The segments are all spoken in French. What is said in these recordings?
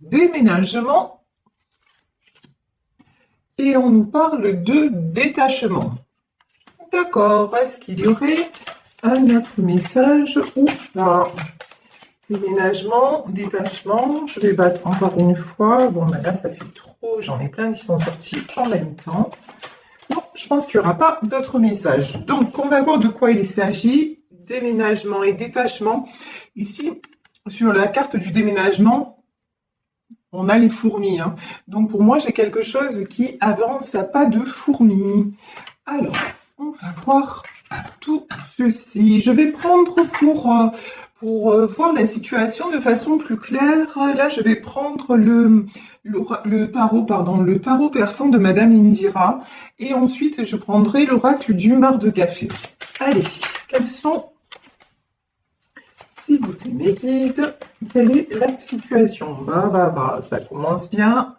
déménagement et on nous parle de détachement. D'accord, est-ce qu'il y aurait un autre message ou pas? Déménagement, détachement, je vais battre encore une fois. Bon, ben là, ça fait trop, j'en ai plein qui sont sortis en même temps. Non, je pense qu'il n'y aura pas d'autres messages. Donc, on va voir de quoi il s'agit. Déménagement et détachement. Ici, sur la carte du déménagement, on a les fourmis. Hein. Donc, pour moi, j'ai quelque chose qui avance à pas de fourmis. Alors, on va voir tout ceci. Je vais prendre pour voir la situation de façon plus claire. Là, je vais prendre le tarot persan de Madame Indira. Et ensuite, je prendrai l'oracle du mar de café. Allez, quels sont, s'il vous plaît, mes guides, quelle est la situation? Ça commence bien.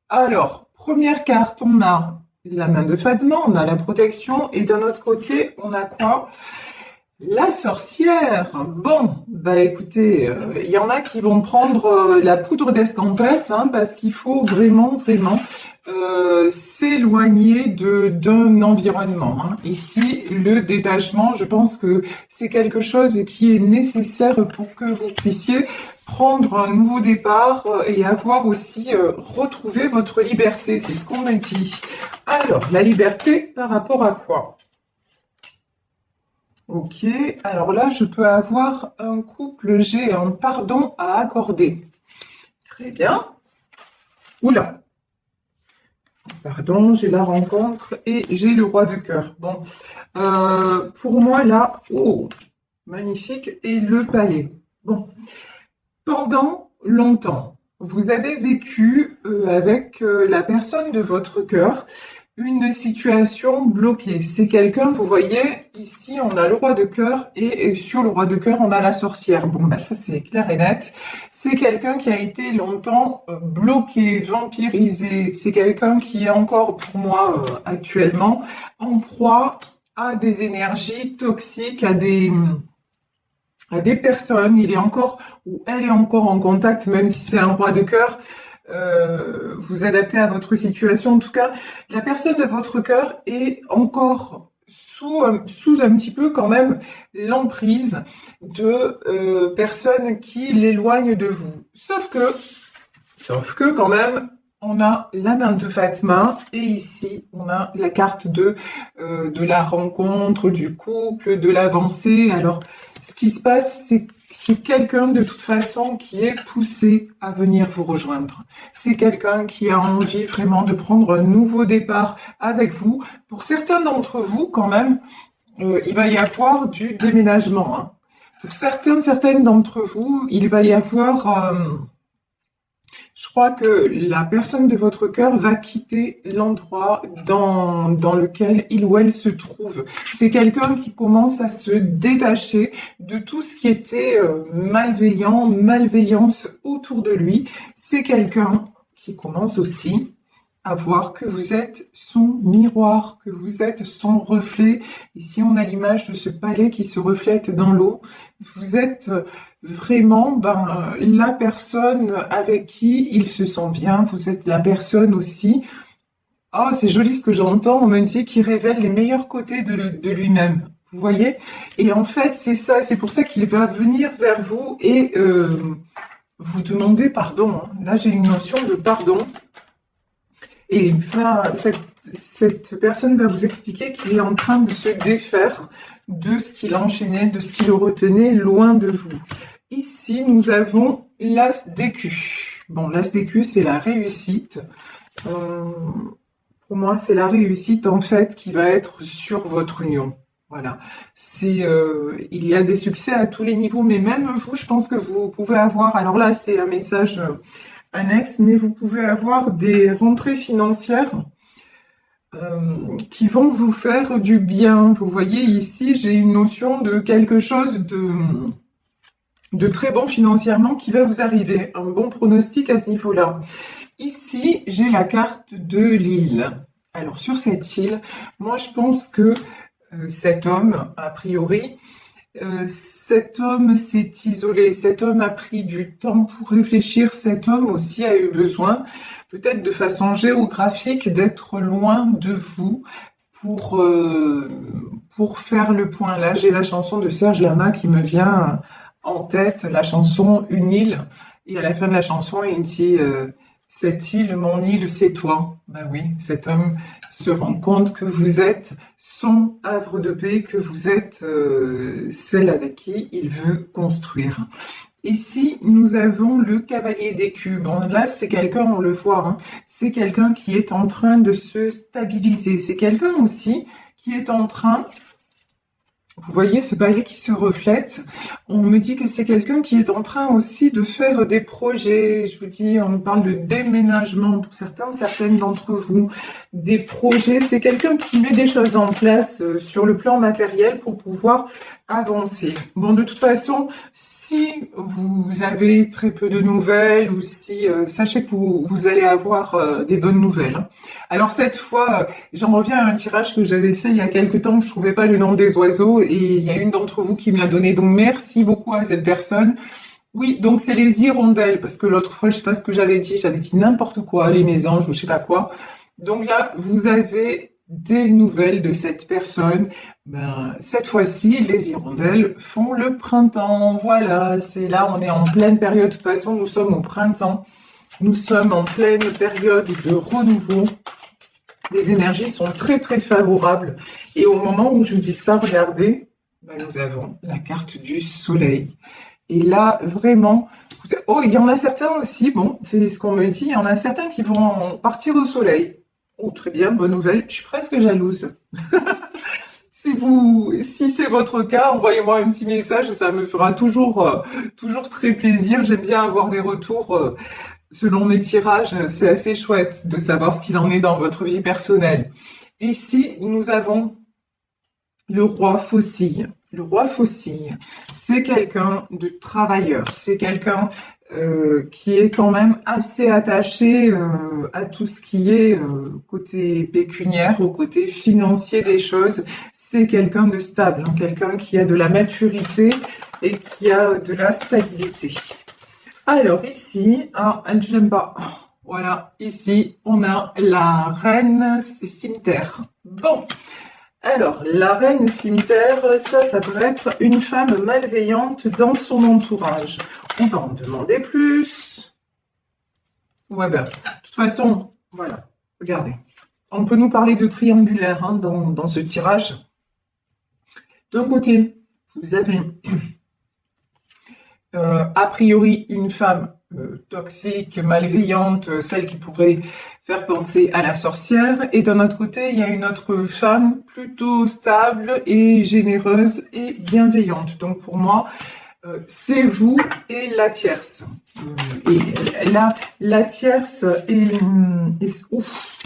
Alors, première carte, on a la main de Fatma, on a la protection, et d'un autre côté, on a quoi? La sorcière. Bon, bah écoutez, il y en a qui vont prendre la poudre d'escampette, hein, parce qu'il faut vraiment s'éloigner d'un environnement. Hein. Ici, le détachement, je pense que c'est quelque chose qui est nécessaire pour que vous puissiez prendre un nouveau départ et avoir aussi retrouvé votre liberté. C'est ce qu'on me dit. Alors, la liberté par rapport à quoi? Ok, alors là, je peux avoir un couple, j'ai un pardon à accorder. Très bien. Oula. Pardon, j'ai la rencontre et j'ai le roi de cœur. Bon, pour moi, là, oh, magnifique, et le palais. Bon, pendant longtemps, vous avez vécu avec la personne de votre cœur une situation bloquée. C'est quelqu'un, vous voyez, ici on a le roi de cœur et sur le roi de cœur on a la sorcière. Bon, ben ça c'est clair et net. C'est quelqu'un qui a été longtemps bloqué, vampirisé. C'est quelqu'un qui est encore pour moi actuellement en proie à des énergies toxiques, à des personnes. Il est encore ou elle est encore en contact, même si c'est un roi de cœur. Vous adaptez à votre situation. En tout cas, la personne de votre cœur est encore sous un petit peu quand même l'emprise de personnes qui l'éloignent de vous. Sauf que quand même, on a la main de Fatma et ici, on a la carte de la rencontre, du couple, de l'avancée. Alors, ce qui se passe, c'est quelqu'un de toute façon qui est poussé à venir vous rejoindre. C'est quelqu'un qui a envie vraiment de prendre un nouveau départ avec vous. Pour certains d'entre vous, quand même, il va y avoir du déménagement. Hein. Pour certaines d'entre vous, il va y avoir... je crois que la personne de votre cœur va quitter l'endroit dans lequel il ou elle se trouve. C'est quelqu'un qui commence à se détacher de tout ce qui était malveillance autour de lui. C'est quelqu'un qui commence aussi à voir que vous êtes son miroir, que vous êtes son reflet. Ici, on a l'image de ce palais qui se reflète dans l'eau. Vous êtes vraiment la personne avec qui il se sent bien. Vous êtes la personne aussi. Oh, c'est joli ce que j'entends. On me dit qu'il révèle les meilleurs côtés de lui-même. Vous voyez? Et en fait, c'est ça. C'est pour ça qu'il va venir vers vous et vous demander pardon. Là, j'ai une notion de pardon. Et cette personne va vous expliquer qu'il est en train de se défaire de ce qui l'enchaînait, de ce qui le retenait loin de vous. Ici, nous avons l'as d'écus. Bon, l'as d'écus, c'est la réussite. Pour moi, c'est la réussite, en fait, qui va être sur votre union. Voilà. Il y a des succès à tous les niveaux, mais même vous, je pense que vous pouvez avoir... Alors là, c'est un message... annexe, mais vous pouvez avoir des rentrées financières qui vont vous faire du bien. Vous voyez ici, j'ai une notion de quelque chose de très bon financièrement qui va vous arriver. Un bon pronostic à ce niveau-là. Ici, j'ai la carte de l'île. Alors sur cette île, moi je pense que cet homme, a priori, Cet homme s'est isolé, cet homme a pris du temps pour réfléchir, cet homme aussi a eu besoin, peut-être de façon géographique, d'être loin de vous pour, euh, pour faire le point. Là, j'ai la chanson de Serge Lama qui me vient en tête, la chanson Une île. Et à la fin de la chanson, il dit cette île, mon île, c'est toi. Ben oui, cet homme se rend compte que vous êtes son havre de paix, que vous êtes celle avec qui il veut construire. Ici, nous avons le cavalier d'écus. Bon, là, c'est quelqu'un, on le voit, hein, c'est quelqu'un qui est en train de se stabiliser. C'est quelqu'un aussi qui est en train, vous voyez ce balai qui se reflète. On me dit que c'est quelqu'un qui est en train aussi de faire des projets. Je vous dis, on parle de déménagement pour certains, certaines d'entre vous. Des projets, c'est quelqu'un qui met des choses en place sur le plan matériel pour pouvoir avancer. Bon, de toute façon, si vous avez très peu de nouvelles ou si, sachez que vous allez avoir des bonnes nouvelles, hein. Alors cette fois, j'en reviens à un tirage que j'avais fait il y a quelque temps, je trouvais pas le nom des oiseaux et il y a une d'entre vous qui me l'a donné, donc merci beaucoup à cette personne. Oui, donc c'est les hirondelles, parce que l'autre fois, je sais pas ce que j'avais dit n'importe quoi, les mésanges ou je sais pas quoi. Donc là, vous avez des nouvelles de cette personne. Ben, cette fois-ci, les hirondelles font le printemps. Voilà, c'est là, on est en pleine période. De toute façon, nous sommes au printemps. Nous sommes en pleine période de renouveau. Les énergies sont très très favorables. Et au moment où je vous dis ça, regardez, ben, nous avons la carte du soleil. Et là, vraiment, oh, il y en a certains aussi, bon, c'est ce qu'on me dit, il y en a certains qui vont partir au soleil. Oh, très bien, bonne nouvelle, je suis presque jalouse. Si c'est votre cas, envoyez-moi un petit message, ça me fera toujours très plaisir. J'aime bien avoir des retours selon mes tirages, c'est assez chouette de savoir ce qu'il en est dans votre vie personnelle. Ici, nous avons le roi faucille. Le roi faucille, c'est quelqu'un de travailleur, c'est quelqu'un qui est quand même assez attaché à tout ce qui est côté pécuniaire, au côté financier des choses. C'est quelqu'un de stable, hein, quelqu'un qui a de la maturité et qui a de la stabilité. Alors ici, ah, je n'aime pas. Voilà, ici, on a la reine cimetière. Bon, alors, la reine cimetière, ça peut être une femme malveillante dans son entourage. On va en demander plus. Ouais, ben, de toute façon, voilà, regardez. On peut nous parler de triangulaire hein, dans ce tirage. D'un côté, vous avez a priori une femme toxique, malveillante, celle qui pourrait faire penser à la sorcière. Et d'un autre côté, il y a une autre femme plutôt stable et généreuse et bienveillante. Donc pour moi, c'est vous et la tierce. Et là, la tierce est ouf.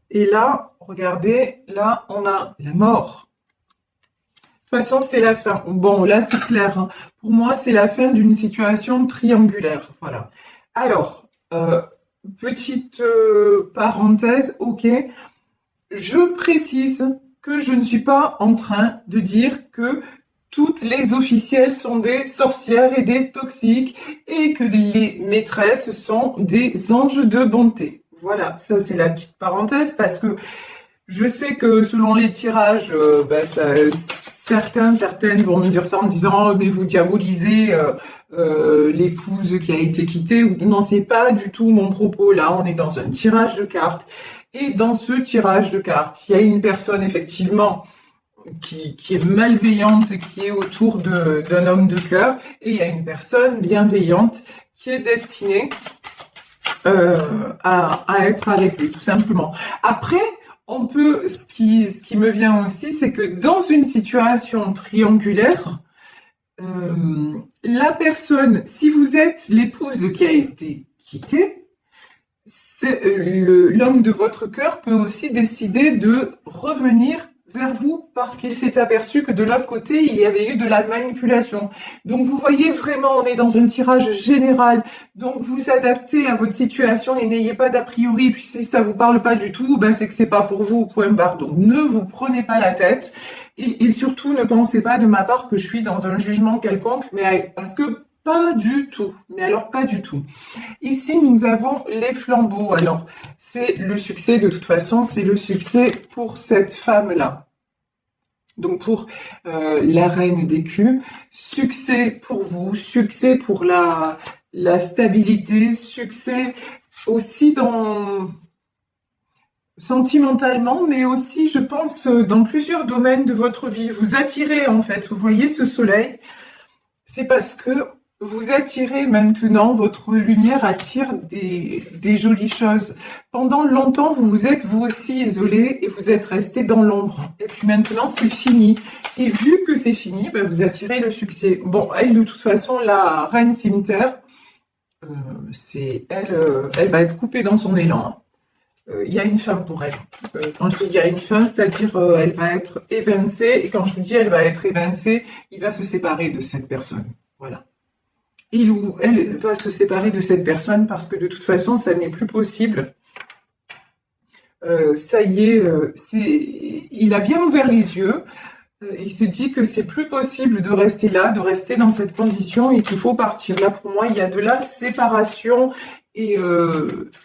Et là, regardez, là, on a la mort. De toute façon, c'est la fin. Bon, là, c'est clair, hein. Pour moi, c'est la fin d'une situation triangulaire. Voilà. Alors, petite parenthèse, ok. Je précise que je ne suis pas en train de dire que toutes les officielles sont des sorcières et des toxiques et que les maîtresses sont des anges de bonté. Voilà, ça c'est la petite parenthèse parce que je sais que selon les tirages, certaines vont me dire ça en me disant oh, mais vous diabolisez l'épouse qui a été quittée. Non, c'est pas du tout mon propos. Là, on est dans un tirage de cartes. Et dans ce tirage de cartes, il y a une personne effectivement qui est malveillante, qui est autour d'un homme de cœur, et il y a une personne bienveillante qui est destinée à être avec lui, tout simplement. Après, on peut, ce qui me vient aussi, c'est que dans une situation triangulaire, la personne, si vous êtes l'épouse qui a été quittée, l'homme de votre cœur peut aussi décider de revenir vers vous parce qu'il s'est aperçu que de l'autre côté, il y avait eu de la manipulation. Donc vous voyez vraiment, on est dans un tirage général. Donc vous adaptez à votre situation et n'ayez pas d'a priori. Et puis si ça vous parle pas du tout, ben c'est que c'est pas pour vous, point barre. Donc ne vous prenez pas la tête et surtout ne pensez pas de ma part que je suis dans un jugement quelconque, mais parce que pas du tout. Mais alors pas du tout. Ici, nous avons les flambeaux. Alors, c'est le succès, de toute façon, c'est le succès pour cette femme-là. Donc, pour la reine d'écus, succès pour vous, succès pour la stabilité, succès aussi sentimentalement, mais aussi, je pense, dans plusieurs domaines de votre vie. Vous attirez, en fait, vous voyez ce soleil, c'est parce que vous attirez maintenant, votre lumière attire des jolies choses. Pendant longtemps, vous vous êtes vous aussi isolé et vous êtes resté dans l'ombre. Et puis maintenant, c'est fini. Et vu que c'est fini, ben, vous attirez le succès. Bon, elle, de toute façon, la reine cimetière, elle va être coupée dans son élan. Il y a une fin pour elle. Quand je dis il y a une fin, c'est-à-dire elle va être évincée. Et quand je vous dis elle va être évincée, il va se séparer de cette personne. Voilà. Il ou elle va se séparer de cette personne parce que de toute façon, ça n'est plus possible. Ça y est, il a bien ouvert les yeux. Il se dit que c'est plus possible de rester là, de rester dans cette condition et qu'il faut partir. Là, pour moi, il y a de la séparation et de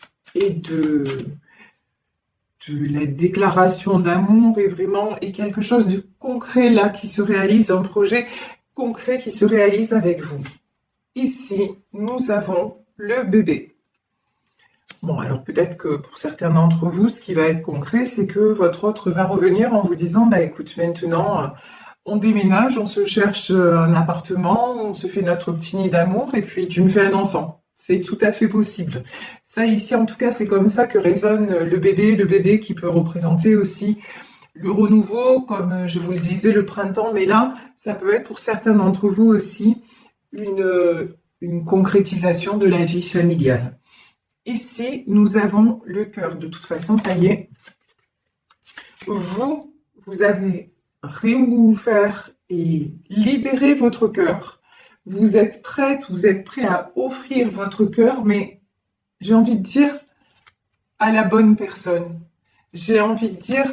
la déclaration d'amour et quelque chose de concret là qui se réalise, un projet concret qui se réalise avec vous. Ici, nous avons le bébé. Bon, alors peut-être que pour certains d'entre vous, ce qui va être concret, c'est que votre autre va revenir en vous disant, bah écoute, maintenant, on déménage, on se cherche un appartement, on se fait notre petit nid d'amour et puis tu me fais un enfant. C'est tout à fait possible. Ça, ici, en tout cas, c'est comme ça que résonne le bébé qui peut représenter aussi le renouveau, comme je vous le disais, le printemps. Mais là, ça peut être pour certains d'entre vous aussi une concrétisation de la vie familiale. Ici, nous avons le cœur. De toute façon, ça y est. Vous avez réouvert et libéré votre cœur. Vous êtes prête, vous êtes prêt à offrir votre cœur, mais j'ai envie de dire à la bonne personne. J'ai envie de dire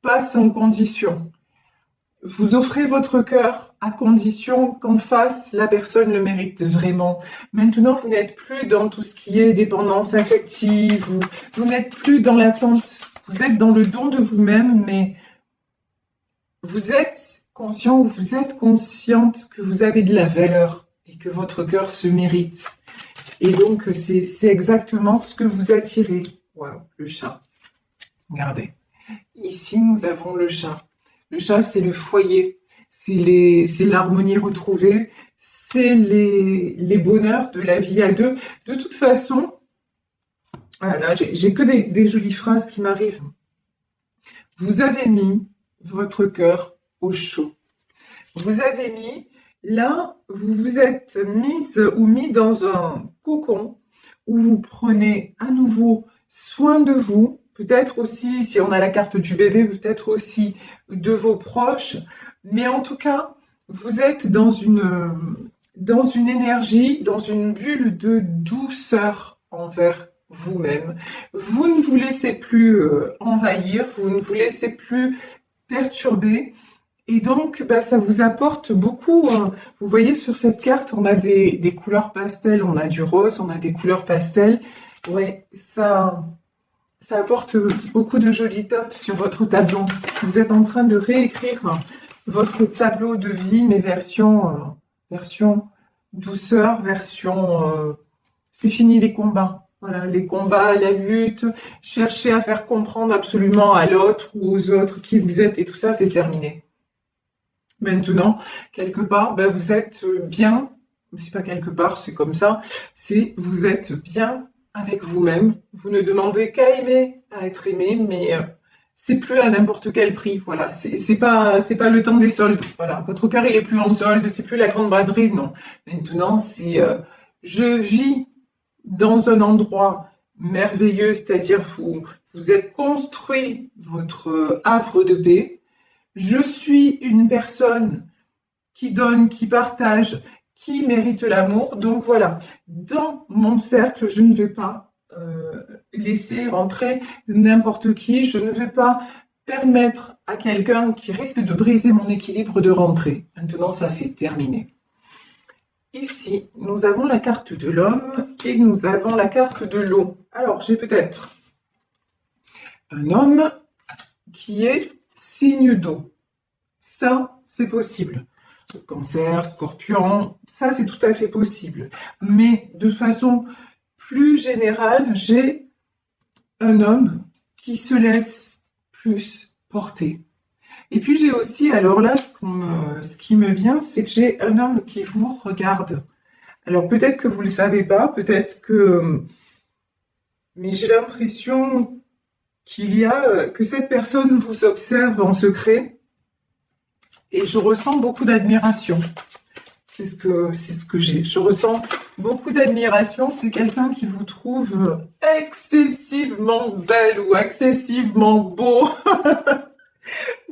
pas sans condition. Vous offrez votre cœur à condition qu'en face, la personne le mérite vraiment. Maintenant, vous n'êtes plus dans tout ce qui est dépendance affective, vous n'êtes plus dans l'attente, vous êtes dans le don de vous-même, mais vous êtes conscient ou vous êtes consciente que vous avez de la valeur et que votre cœur se mérite. Et donc, c'est exactement ce que vous attirez. Waouh, le chat. Regardez. Ici, nous avons le chat. Le chat, c'est le foyer, c'est l'harmonie retrouvée, c'est les bonheurs de la vie à deux. De toute façon, voilà, j'ai que des jolies phrases qui m'arrivent. Vous avez mis votre cœur au chaud. Vous avez mis, là, vous vous êtes mise ou mis dans un cocon où vous prenez à nouveau soin de vous. Peut-être aussi, si on a la carte du bébé, peut-être aussi de vos proches. Mais en tout cas, vous êtes dans une énergie, dans une bulle de douceur envers vous-même. Vous ne vous laissez plus envahir, vous ne vous laissez plus perturber. Et donc, bah, ça vous apporte beaucoup. Vous voyez, sur cette carte, on a des couleurs pastel, on a du rose, on a des couleurs pastel. Ouais, ça apporte beaucoup de jolies teintes sur votre tableau. Vous êtes en train de réécrire votre tableau de vie, mais version douceur, c'est fini les combats. Voilà, les combats, la lutte, chercher à faire comprendre absolument à l'autre ou aux autres qui vous êtes et tout ça, c'est terminé. Maintenant, quelque part, ben, vous êtes bien, c'est pas quelque part, c'est comme ça, vous êtes bien avec vous-même, vous ne demandez qu'à aimer, à être aimé, mais c'est plus à n'importe quel prix, voilà, c'est pas le temps des soldes, voilà, votre cœur il est plus en solde, c'est plus la grande braderie, non. Maintenant, c'est je vis dans un endroit merveilleux, c'est-à-dire vous êtes construit votre havre de paix, Je suis une personne qui donne, qui partage, qui mérite l'amour. Donc voilà, dans mon cercle, je ne vais pas laisser rentrer n'importe qui. Je ne vais pas permettre à quelqu'un qui risque de briser mon équilibre de rentrer. Maintenant, ça c'est terminé. Ici, nous avons la carte de l'homme et nous avons la carte de l'eau. Alors, j'ai peut-être un homme qui est signe d'eau. Ça, c'est possible. Cancer, Scorpion, ça, c'est tout à fait possible. Mais de façon plus générale, j'ai un homme qui se laisse plus porter. Et puis j'ai aussi, alors là, ce qui me vient, c'est que j'ai un homme qui vous regarde. Alors peut-être que vous ne le savez pas, peut-être que... Mais j'ai l'impression que cette personne vous observe en secret et je ressens beaucoup d'admiration. C'est ce que j'ai. Je ressens beaucoup d'admiration. C'est quelqu'un qui vous trouve excessivement belle ou excessivement beau.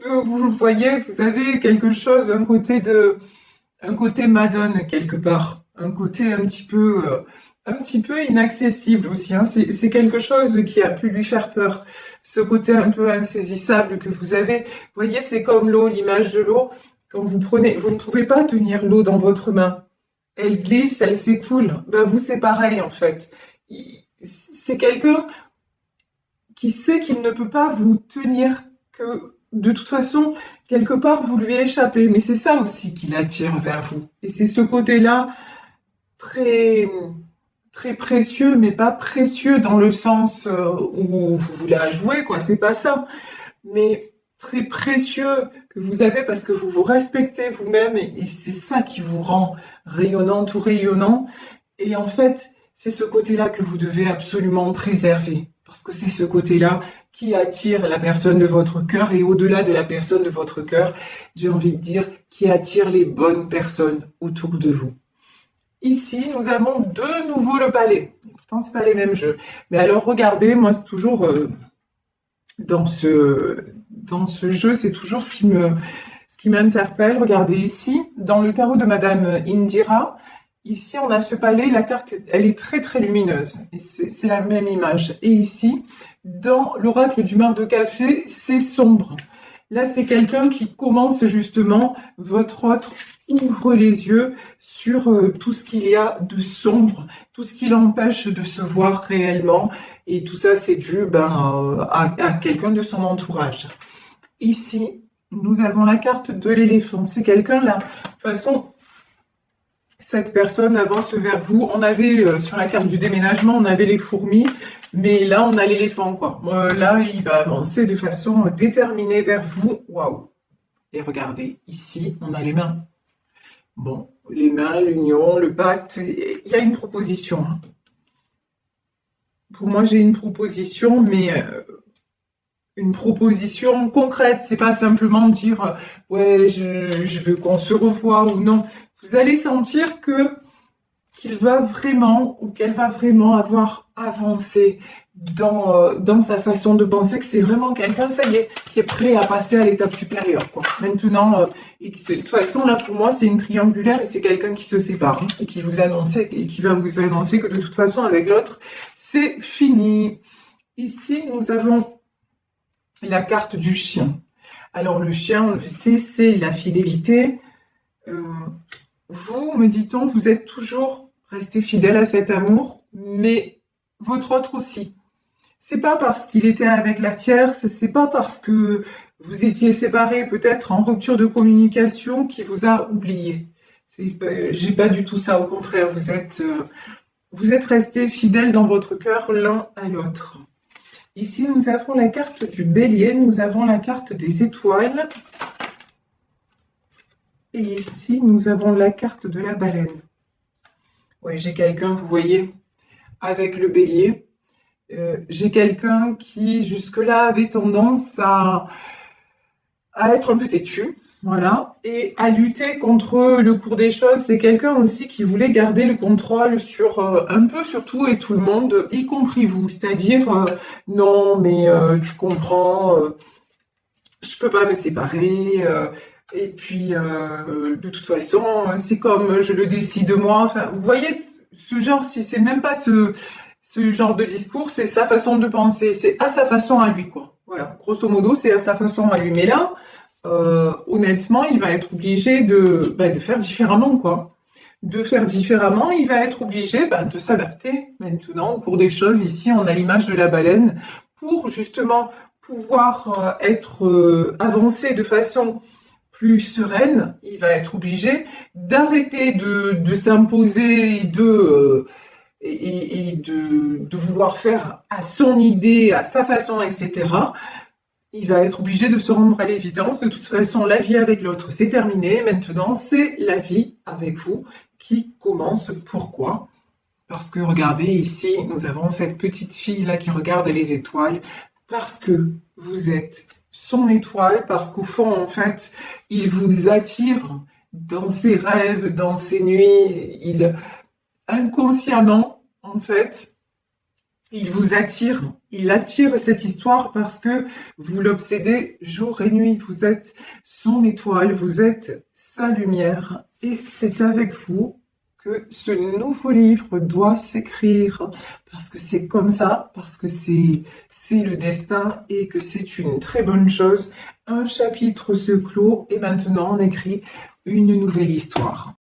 Vous voyez, vous avez quelque chose, un côté Madone quelque part, un côté un petit peu inaccessible aussi. Hein. C'est quelque chose qui a pu lui faire peur. Ce côté un peu insaisissable que vous avez. Vous voyez, c'est comme l'eau, l'image de l'eau. Quand vous ne pouvez pas tenir l'eau dans votre main. Elle glisse, elle s'écoule. Ben vous, c'est pareil en fait. C'est quelqu'un qui sait qu'il ne peut pas vous tenir, que de toute façon, quelque part, vous lui échappez. Mais c'est ça aussi qui l'attire vers vous. Et c'est ce côté-là très, très précieux, mais pas précieux dans le sens où vous voulez la jouer, quoi. C'est pas ça. Mais très précieux que vous avez parce que vous vous respectez vous-même et c'est ça qui vous rend rayonnante ou rayonnant. Et en fait, c'est ce côté-là que vous devez absolument préserver. Parce que c'est ce côté-là qui attire la personne de votre cœur et au-delà de la personne de votre cœur, j'ai envie de dire, qui attire les bonnes personnes autour de vous. Ici, nous avons de nouveau le palais. Pourtant, c'est pas les mêmes jeux. Mais alors, regardez, moi, c'est toujours dans ce jeu, c'est toujours ce qui m'interpelle. Regardez ici, dans le tarot de Madame Indira, ici, on a ce palais, la carte, elle est très très lumineuse. Et c'est la même image. Et ici, dans l'oracle du mar de café, c'est sombre. Là, c'est quelqu'un qui commence justement, votre autre ouvre les yeux sur tout ce qu'il y a de sombre, tout ce qui l'empêche de se voir réellement. Et tout ça, c'est dû à quelqu'un de son entourage. Ici, nous avons la carte de l'éléphant. C'est quelqu'un là, de toute façon, cette personne avance vers vous. On avait, sur la carte du déménagement, on avait les fourmis, mais là, on a l'éléphant, quoi. Là, il va avancer de façon déterminée vers vous. Waouh! Et regardez, ici, on a les mains. Bon, les mains, l'union, le pacte, il y a une proposition. Hein. Pour moi, j'ai une proposition, mais une proposition concrète. C'est pas simplement dire ouais, je veux qu'on se revoie ou non. Vous allez sentir qu'il va vraiment ou qu'elle va vraiment avoir avancé dans sa façon de penser, que c'est vraiment quelqu'un, ça y est, qui est prêt à passer à l'étape supérieure, quoi. Maintenant, et de toute façon, là, pour moi, c'est une triangulaire et c'est quelqu'un qui se sépare, hein, et qui va vous annoncer que de toute façon, avec l'autre, c'est fini. Ici, nous avons la carte du chien. Alors, le chien, on le sait, c'est la fidélité. Vous, me dit-on, vous êtes toujours resté fidèle à cet amour, mais votre autre aussi. C'est pas parce qu'il était avec la tierce, c'est pas parce que vous étiez séparés, peut-être en rupture de communication, qui vous a oublié. J'ai pas du tout ça, au contraire, vous êtes restés fidèles dans votre cœur l'un à l'autre. Ici, nous avons la carte du bélier, nous avons la carte des étoiles. Et ici, nous avons la carte de la baleine. Oui, j'ai quelqu'un, vous voyez, avec le bélier. J'ai quelqu'un qui, jusque-là, avait tendance à être un peu têtu, voilà, et à lutter contre le cours des choses. C'est quelqu'un aussi qui voulait garder le contrôle sur un peu sur tout et tout le monde, y compris vous. C'est-à-dire, non, mais tu comprends... je peux pas me séparer. Et puis, de toute façon, c'est comme je le décide moi. Enfin, vous voyez, ce genre, si c'est même pas ce genre de discours, c'est sa façon de penser. C'est à sa façon à lui, quoi. Voilà, grosso modo, c'est à sa façon à lui. Mais là, honnêtement, il va être obligé de faire différemment, quoi. De faire différemment, il va être obligé de s'adapter maintenant pour des choses. Ici, on a l'image de la baleine pour justement pouvoir être avancé de façon plus sereine. Il va être obligé d'arrêter de s'imposer et de vouloir faire à son idée, à sa façon, etc. Il va être obligé de se rendre à l'évidence. De toute façon, la vie avec l'autre, c'est terminé. Maintenant, c'est la vie avec vous qui commence. Pourquoi? Parce que regardez ici, nous avons cette petite fille là qui regarde les étoiles. Parce que vous êtes son étoile, parce qu'au fond, en fait, il vous attire dans ses rêves, dans ses nuits. Il, inconsciemment, en fait, il vous attire, il attire cette histoire parce que vous l'obsédez jour et nuit. Vous êtes son étoile, vous êtes sa lumière et c'est avec vous que ce nouveau livre doit s'écrire parce que c'est comme ça, parce que c'est le destin et que c'est une très bonne chose. Un chapitre se clôt et maintenant on écrit une nouvelle histoire.